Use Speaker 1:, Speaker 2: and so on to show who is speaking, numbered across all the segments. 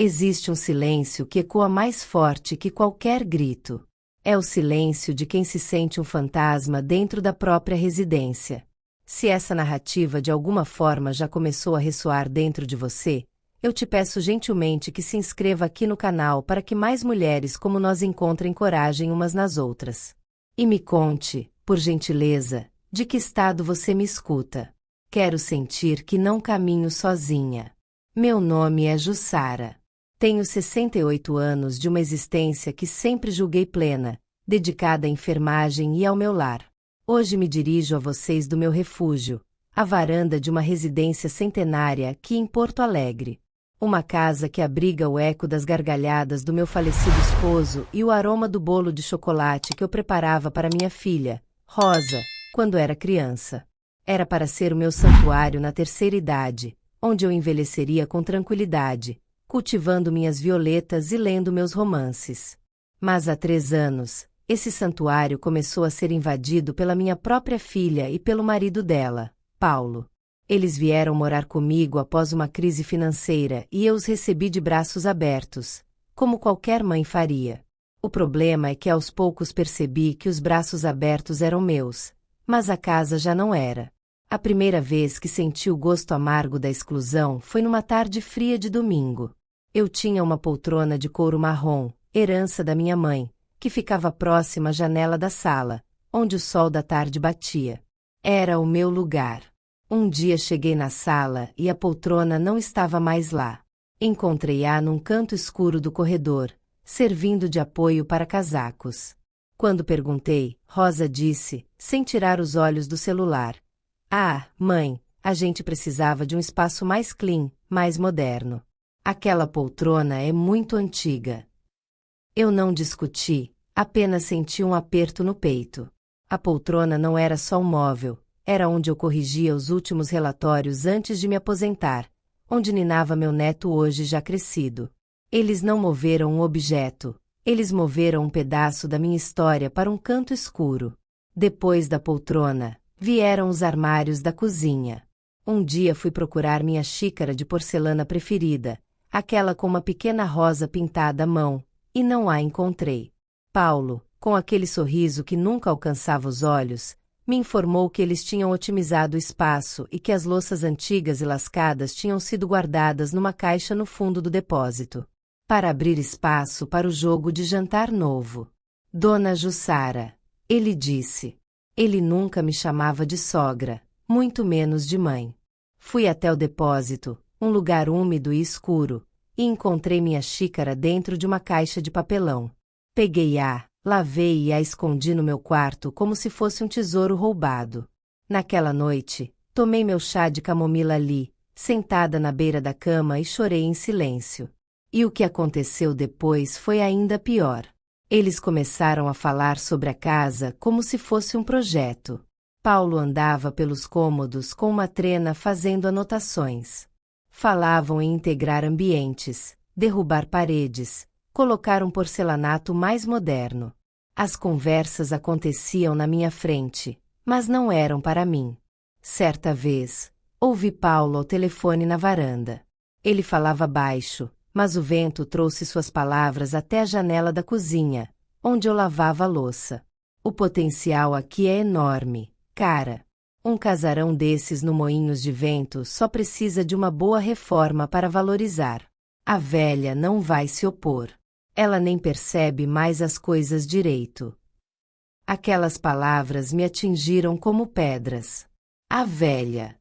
Speaker 1: Existe um silêncio que ecoa mais forte que qualquer grito. É o silêncio de quem se sente um fantasma dentro da própria residência. Se essa narrativa de alguma forma já começou a ressoar dentro de você, eu te peço gentilmente que se inscreva aqui no canal para que mais mulheres como nós encontrem coragem umas nas outras. E me conte, por gentileza, de que estado você me escuta. Quero sentir que não caminho sozinha. Meu nome é Jussara. Tenho 68 anos de uma existência que sempre julguei plena, dedicada à enfermagem e ao meu lar. Hoje me dirijo a vocês do meu refúgio, a varanda de uma residência centenária aqui em Porto Alegre. Uma casa que abriga o eco das gargalhadas do meu falecido esposo e o aroma do bolo de chocolate que eu preparava para minha filha, Rosa, quando era criança. Era para ser o meu santuário na terceira idade, onde eu envelheceria com tranquilidade, cultivando minhas violetas e lendo meus romances. Mas há 3 anos, esse santuário começou a ser invadido pela minha própria filha e pelo marido dela, Paulo. Eles vieram morar comigo após uma crise financeira e eu os recebi de braços abertos, como qualquer mãe faria. O problema é que aos poucos percebi que os braços abertos eram meus, mas a casa já não era. A primeira vez que senti o gosto amargo da exclusão foi numa tarde fria de domingo. Eu tinha uma poltrona de couro marrom, herança da minha mãe, que ficava próxima à janela da sala, onde o sol da tarde batia. Era o meu lugar. Um dia cheguei na sala e a poltrona não estava mais lá. Encontrei-a num canto escuro do corredor, servindo de apoio para casacos. Quando perguntei, Rosa disse, sem tirar os olhos do celular: "Ah, mãe, a gente precisava de um espaço mais clean, mais moderno. Aquela poltrona é muito antiga." Eu não discuti, apenas senti um aperto no peito. A poltrona não era só um móvel, era onde eu corrigia os últimos relatórios antes de me aposentar, onde ninava meu neto hoje já crescido. Eles não moveram um objeto, eles moveram um pedaço da minha história para um canto escuro. Depois da poltrona, vieram os armários da cozinha. Um dia fui procurar minha xícara de porcelana preferida, aquela com uma pequena rosa pintada à mão, e não a encontrei. Paulo, com aquele sorriso que nunca alcançava os olhos, me informou que eles tinham otimizado o espaço e que as louças antigas e lascadas tinham sido guardadas numa caixa no fundo do depósito, para abrir espaço para o jogo de jantar novo. Dona Jussara, ele disse. Ele nunca me chamava de sogra, muito menos de mãe. Fui até o depósito, um lugar úmido e escuro, e encontrei minha xícara dentro de uma caixa de papelão. Peguei-a, lavei e a escondi no meu quarto como se fosse um tesouro roubado. Naquela noite, tomei meu chá de camomila ali, sentada na beira da cama e chorei em silêncio. E o que aconteceu depois foi ainda pior. Eles começaram a falar sobre a casa como se fosse um projeto. Paulo andava pelos cômodos com uma trena fazendo anotações. Falavam em integrar ambientes, derrubar paredes, colocar um porcelanato mais moderno. As conversas aconteciam na minha frente, mas não eram para mim. Certa vez, ouvi Paulo ao telefone na varanda. Ele falava baixo, mas o vento trouxe suas palavras até a janela da cozinha, onde eu lavava a louça. O potencial aqui é enorme, cara. Um casarão desses no Moinhos de Vento só precisa de uma boa reforma para valorizar. A velha não vai se opor. Ela nem percebe mais as coisas direito. Aquelas palavras me atingiram como pedras. A velha.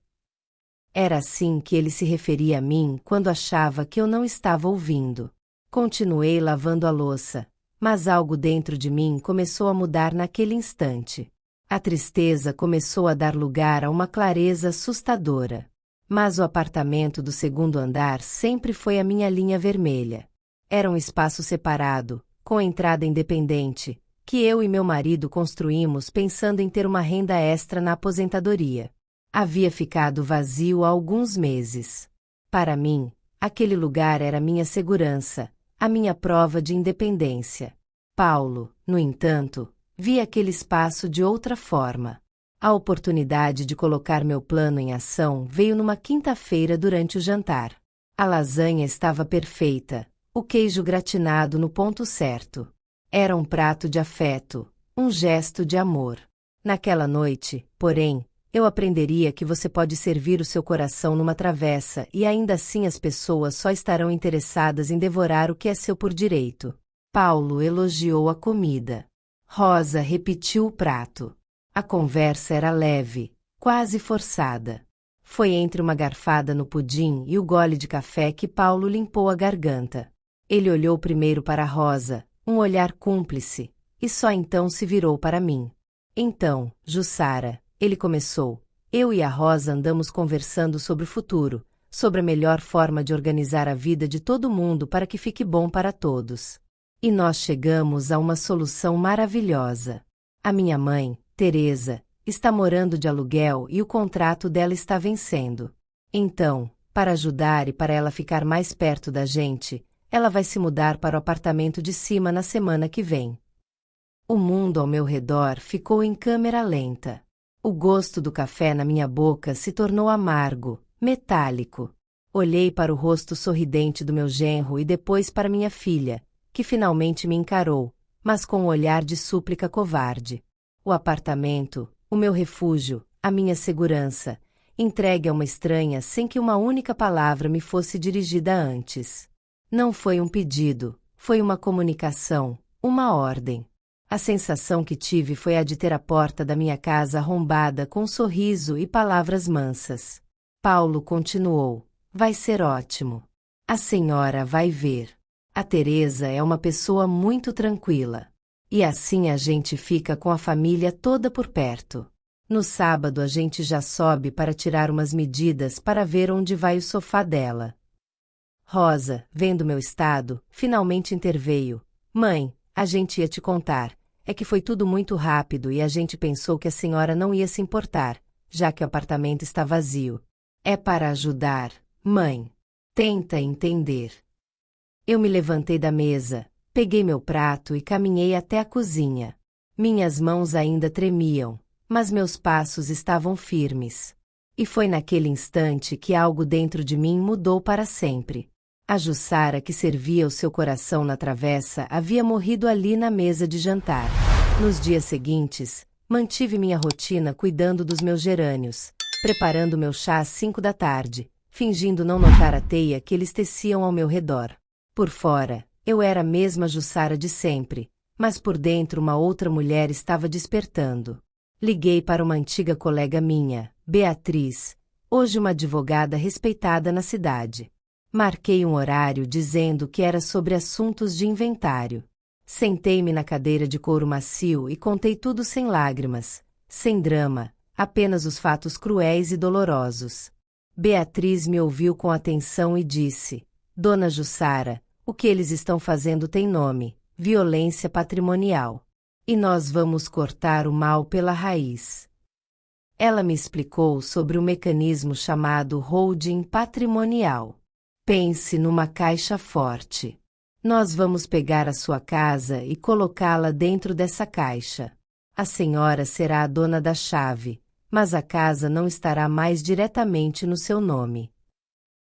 Speaker 1: Era assim que ele se referia a mim quando achava que eu não estava ouvindo. Continuei lavando a louça, mas algo dentro de mim começou a mudar naquele instante. A tristeza começou a dar lugar a uma clareza assustadora. Mas o apartamento do segundo andar sempre foi a minha linha vermelha. Era um espaço separado, com entrada independente, que eu e meu marido construímos pensando em ter uma renda extra na aposentadoria. Havia ficado vazio há alguns meses. Para mim, aquele lugar era minha segurança, a minha prova de independência. Paulo, no entanto, via aquele espaço de outra forma. A oportunidade de colocar meu plano em ação veio numa quinta-feira durante o jantar. A lasanha estava perfeita, o queijo gratinado no ponto certo. Era um prato de afeto, um gesto de amor. Naquela noite, porém, eu aprenderia que você pode servir o seu coração numa travessa e ainda assim as pessoas só estarão interessadas em devorar o que é seu por direito. Paulo elogiou a comida. Rosa repetiu o prato. A conversa era leve, quase forçada. Foi entre uma garfada no pudim e o gole de café que Paulo limpou a garganta. Ele olhou primeiro para Rosa, um olhar cúmplice, e só então se virou para mim. Então, Jussara, ele começou, eu e a Rosa andamos conversando sobre o futuro, sobre a melhor forma de organizar a vida de todo mundo para que fique bom para todos. E nós chegamos a uma solução maravilhosa. A minha mãe, Teresa, está morando de aluguel e o contrato dela está vencendo. Então, para ajudar e para ela ficar mais perto da gente, ela vai se mudar para o apartamento de cima na semana que vem. O mundo ao meu redor ficou em câmera lenta. O gosto do café na minha boca se tornou amargo, metálico. Olhei para o rosto sorridente do meu genro e depois para minha filha, que finalmente me encarou, mas com um olhar de súplica covarde. O apartamento, o meu refúgio, a minha segurança, entregue a uma estranha sem que uma única palavra me fosse dirigida antes. Não foi um pedido, foi uma comunicação, uma ordem. A sensação que tive foi a de ter a porta da minha casa arrombada com um sorriso e palavras mansas. Paulo continuou, vai ser ótimo. A senhora vai ver. A Teresa é uma pessoa muito tranquila. E assim a gente fica com a família toda por perto. No sábado a gente já sobe para tirar umas medidas para ver onde vai o sofá dela. Rosa, vendo meu estado, finalmente interveio. Mãe, a gente ia te contar. É que foi tudo muito rápido e a gente pensou que a senhora não ia se importar, já que o apartamento está vazio. É para ajudar, mãe. Tenta entender. Eu me levantei da mesa, peguei meu prato e caminhei até a cozinha. Minhas mãos ainda tremiam, mas meus passos estavam firmes. E foi naquele instante que algo dentro de mim mudou para sempre. A Jussara que servia o seu coração na travessa havia morrido ali na mesa de jantar. Nos dias seguintes, mantive minha rotina cuidando dos meus gerânios, preparando meu chá às 5 da tarde, fingindo não notar a teia que eles teciam ao meu redor. Por fora, eu era a mesma Jussara de sempre, mas por dentro uma outra mulher estava despertando. Liguei para uma antiga colega minha, Beatriz, hoje uma advogada respeitada na cidade. Marquei um horário dizendo que era sobre assuntos de inventário. Sentei-me na cadeira de couro macio e contei tudo sem lágrimas, sem drama, apenas os fatos cruéis e dolorosos. Beatriz me ouviu com atenção e disse, Dona Jussara, o que eles estão fazendo tem nome, violência patrimonial. E nós vamos cortar o mal pela raiz. Ela me explicou sobre o mecanismo chamado holding patrimonial. Pense numa caixa forte. Nós vamos pegar a sua casa e colocá-la dentro dessa caixa. A senhora será a dona da chave, mas a casa não estará mais diretamente no seu nome.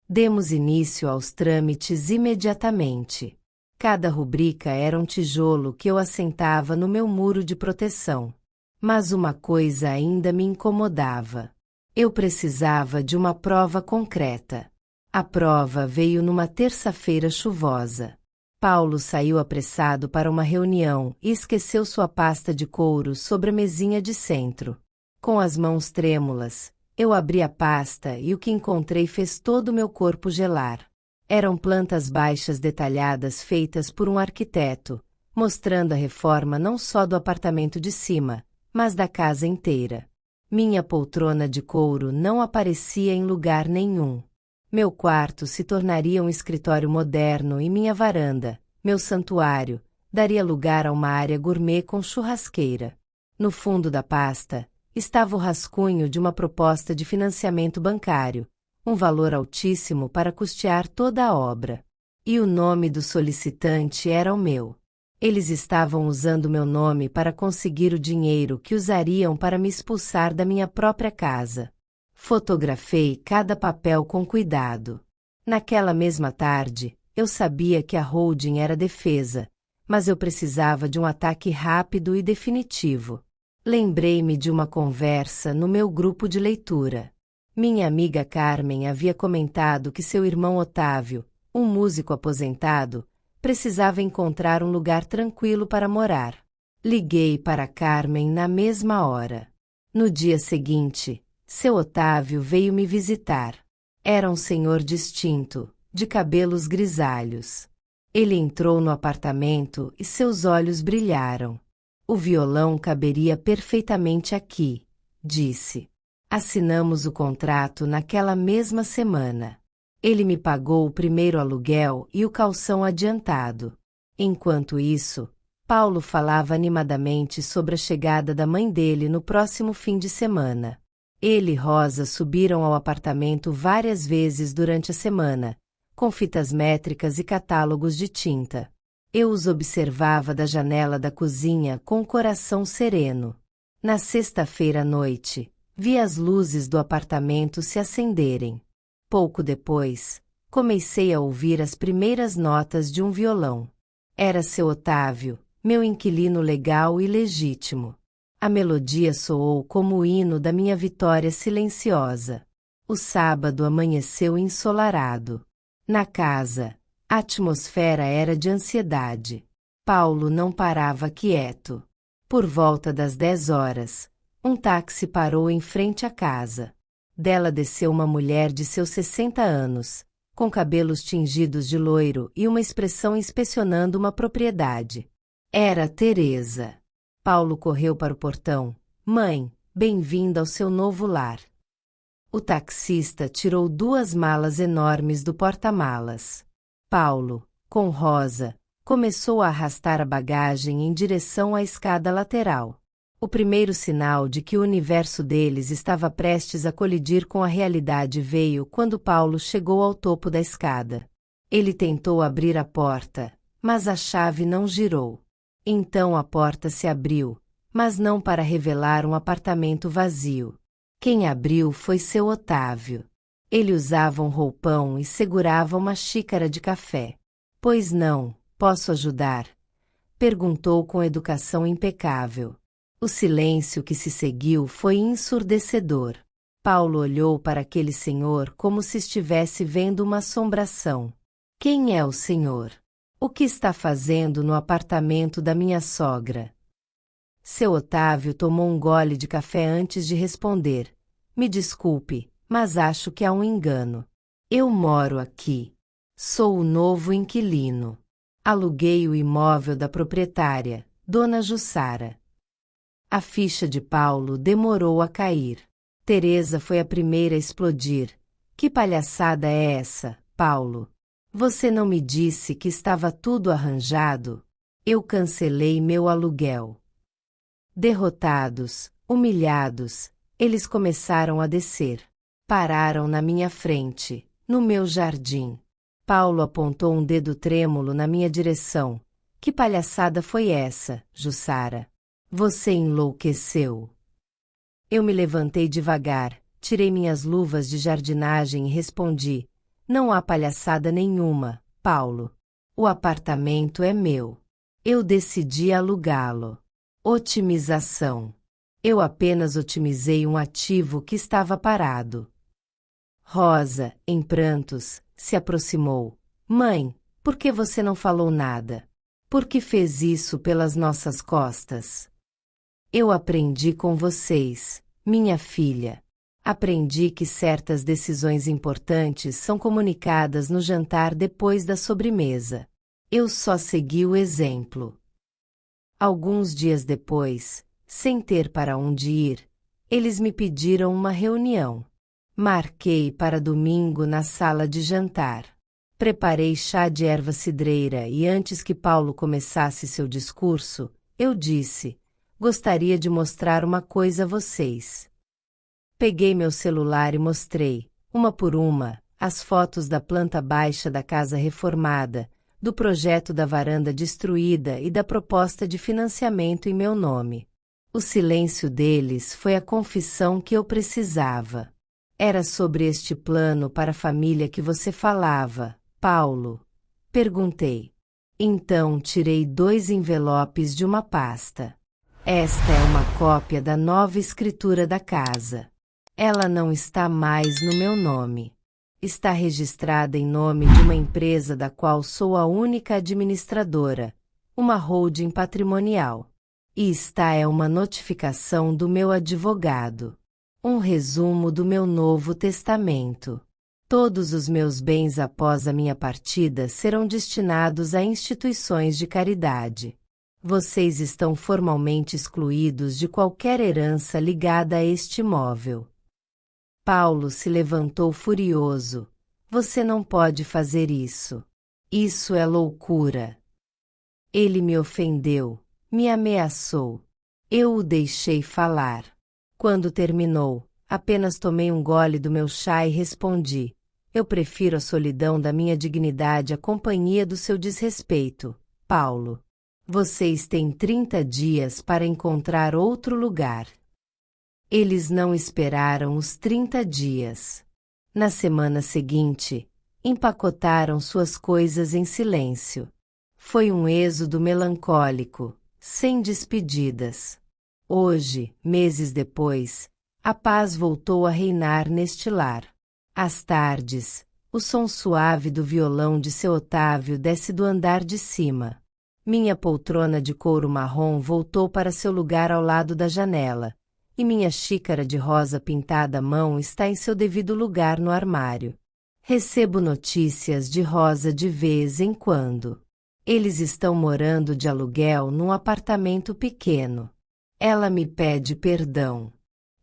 Speaker 1: Demos início aos trâmites imediatamente. Cada rubrica era um tijolo que eu assentava no meu muro de proteção. Mas uma coisa ainda me incomodava. Eu precisava de uma prova concreta. A prova veio numa terça-feira chuvosa. Paulo saiu apressado para uma reunião e esqueceu sua pasta de couro sobre a mesinha de centro. Com as mãos trêmulas, eu abri a pasta e o que encontrei fez todo o meu corpo gelar. Eram plantas baixas detalhadas feitas por um arquiteto, mostrando a reforma não só do apartamento de cima, mas da casa inteira. Minha poltrona de couro não aparecia em lugar nenhum. Meu quarto se tornaria um escritório moderno e minha varanda, meu santuário, daria lugar a uma área gourmet com churrasqueira. No fundo da pasta, estava o rascunho de uma proposta de financiamento bancário, um valor altíssimo para custear toda a obra. E o nome do solicitante era o meu. Eles estavam usando meu nome para conseguir o dinheiro que usariam para me expulsar da minha própria casa. Fotografei cada papel com cuidado. Naquela mesma tarde, eu sabia que a holding era defesa, mas eu precisava de um ataque rápido e definitivo. Lembrei-me de uma conversa no meu grupo de leitura. Minha amiga Carmen havia comentado que seu irmão Otávio, um músico aposentado, precisava encontrar um lugar tranquilo para morar. Liguei para Carmen na mesma hora. No dia seguinte, seu Otávio veio me visitar. Era um senhor distinto, de cabelos grisalhos. Ele entrou no apartamento e seus olhos brilharam. O violão caberia perfeitamente aqui, disse. Assinamos o contrato naquela mesma semana. Ele me pagou o primeiro aluguel e o calção adiantado. Enquanto isso, Paulo falava animadamente sobre a chegada da mãe dele no próximo fim de semana. Ele e Rosa subiram ao apartamento várias vezes durante a semana, com fitas métricas e catálogos de tinta. Eu os observava da janela da cozinha com o coração sereno. Na sexta-feira à noite, vi as luzes do apartamento se acenderem. Pouco depois, comecei a ouvir as primeiras notas de um violão. Era seu Otávio, meu inquilino legal e legítimo. A melodia soou como o hino da minha vitória silenciosa. O sábado amanheceu ensolarado. Na casa, a atmosfera era de ansiedade. Paulo não parava quieto. Por volta das 10 horas, um táxi parou em frente à casa. Dela desceu uma mulher de seus 60 anos, com cabelos tingidos de loiro e uma expressão inspecionando uma propriedade. Era Teresa. Paulo correu para o portão. Mãe, bem-vinda ao seu novo lar. O taxista tirou 2 malas enormes do porta-malas. Paulo, com Rosa, começou a arrastar a bagagem em direção à escada lateral. O primeiro sinal de que o universo deles estava prestes a colidir com a realidade veio quando Paulo chegou ao topo da escada. Ele tentou abrir a porta, mas a chave não girou. Então a porta se abriu, mas não para revelar um apartamento vazio. Quem abriu foi seu Otávio. Ele usava um roupão e segurava uma xícara de café. Pois não, posso ajudar? Perguntou com educação impecável. O silêncio que se seguiu foi ensurdecedor. Paulo olhou para aquele senhor como se estivesse vendo uma assombração. Quem é o senhor? O que está fazendo no apartamento da minha sogra? Seu Otávio tomou um gole de café antes de responder. Me desculpe, mas acho que há um engano. Eu moro aqui. Sou o novo inquilino. Aluguei o imóvel da proprietária, Dona Jussara. A ficha de Paulo demorou a cair. Teresa foi a primeira a explodir. Que palhaçada é essa, Paulo? Você não me disse que estava tudo arranjado? Eu cancelei meu aluguel. Derrotados, humilhados, eles começaram a descer. Pararam na minha frente, no meu jardim. Paulo apontou um dedo trêmulo na minha direção. Que palhaçada foi essa, Jussara? Você enlouqueceu. Eu me levantei devagar, tirei minhas luvas de jardinagem e respondi: não há palhaçada nenhuma, Paulo. O apartamento é meu. Eu decidi alugá-lo. Otimização. Eu apenas otimizei um ativo que estava parado. Rosa, em prantos, se aproximou. Mãe, por que você não falou nada? Por que fez isso pelas nossas costas? Eu aprendi com vocês, minha filha. Aprendi que certas decisões importantes são comunicadas no jantar depois da sobremesa. Eu só segui o exemplo. Alguns dias depois, sem ter para onde ir, eles me pediram uma reunião. Marquei para domingo na sala de jantar. Preparei chá de erva cidreira e antes que Paulo começasse seu discurso, eu disse: gostaria de mostrar uma coisa a vocês. Peguei meu celular e mostrei, uma por uma, as fotos da planta baixa da casa reformada, do projeto da varanda destruída e da proposta de financiamento em meu nome. O silêncio deles foi a confissão que eu precisava. Era sobre este plano para a família que você falava, Paulo? Perguntei. Então tirei 2 envelopes de uma pasta. Esta é uma cópia da nova escritura da casa. Ela não está mais no meu nome. Está registrada em nome de uma empresa da qual sou a única administradora, uma holding patrimonial. E esta é uma notificação do meu advogado. Um resumo do meu novo testamento. Todos os meus bens após a minha partida serão destinados a instituições de caridade. Vocês estão formalmente excluídos de qualquer herança ligada a este imóvel. Paulo se levantou furioso. Você não pode fazer isso. Isso é loucura. Ele me ofendeu, me ameaçou. Eu o deixei falar. Quando terminou, apenas tomei um gole do meu chá e respondi: eu prefiro a solidão da minha dignidade à companhia do seu desrespeito, Paulo. Vocês têm 30 dias para encontrar outro lugar. Eles não esperaram os 30 dias. Na semana seguinte, empacotaram suas coisas em silêncio. Foi um êxodo melancólico, sem despedidas. Hoje, meses depois, a paz voltou a reinar neste lar. Às tardes, o som suave do violão de seu Otávio desce do andar de cima. Minha poltrona de couro marrom voltou para seu lugar ao lado da janela, e minha xícara de rosa pintada à mão está em seu devido lugar no armário. Recebo notícias de Rosa de vez em quando. Eles estão morando de aluguel num apartamento pequeno. Ela me pede perdão.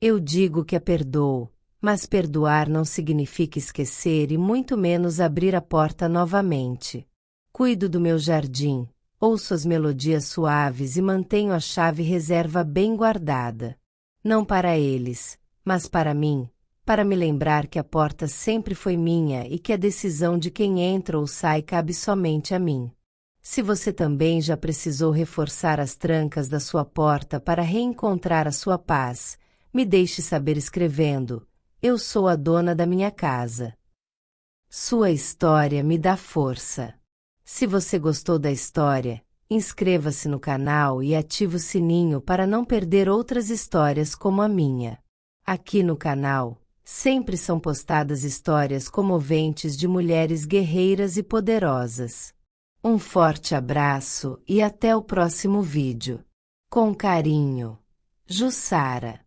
Speaker 1: Eu digo que a perdoo, mas perdoar não significa esquecer e muito menos abrir a porta novamente. Cuido do meu jardim, ouço as melodias suaves e mantenho a chave reserva bem guardada. Não para eles, mas para mim, para me lembrar que a porta sempre foi minha e que a decisão de quem entra ou sai cabe somente a mim. Se você também já precisou reforçar as trancas da sua porta para reencontrar a sua paz, me deixe saber escrevendo: eu sou a dona da minha casa. Sua história me dá força. Se você gostou da história, inscreva-se no canal e ative o sininho para não perder outras histórias como a minha. Aqui no canal, sempre são postadas histórias comoventes de mulheres guerreiras e poderosas. Um forte abraço e até o próximo vídeo. Com carinho, Jussara.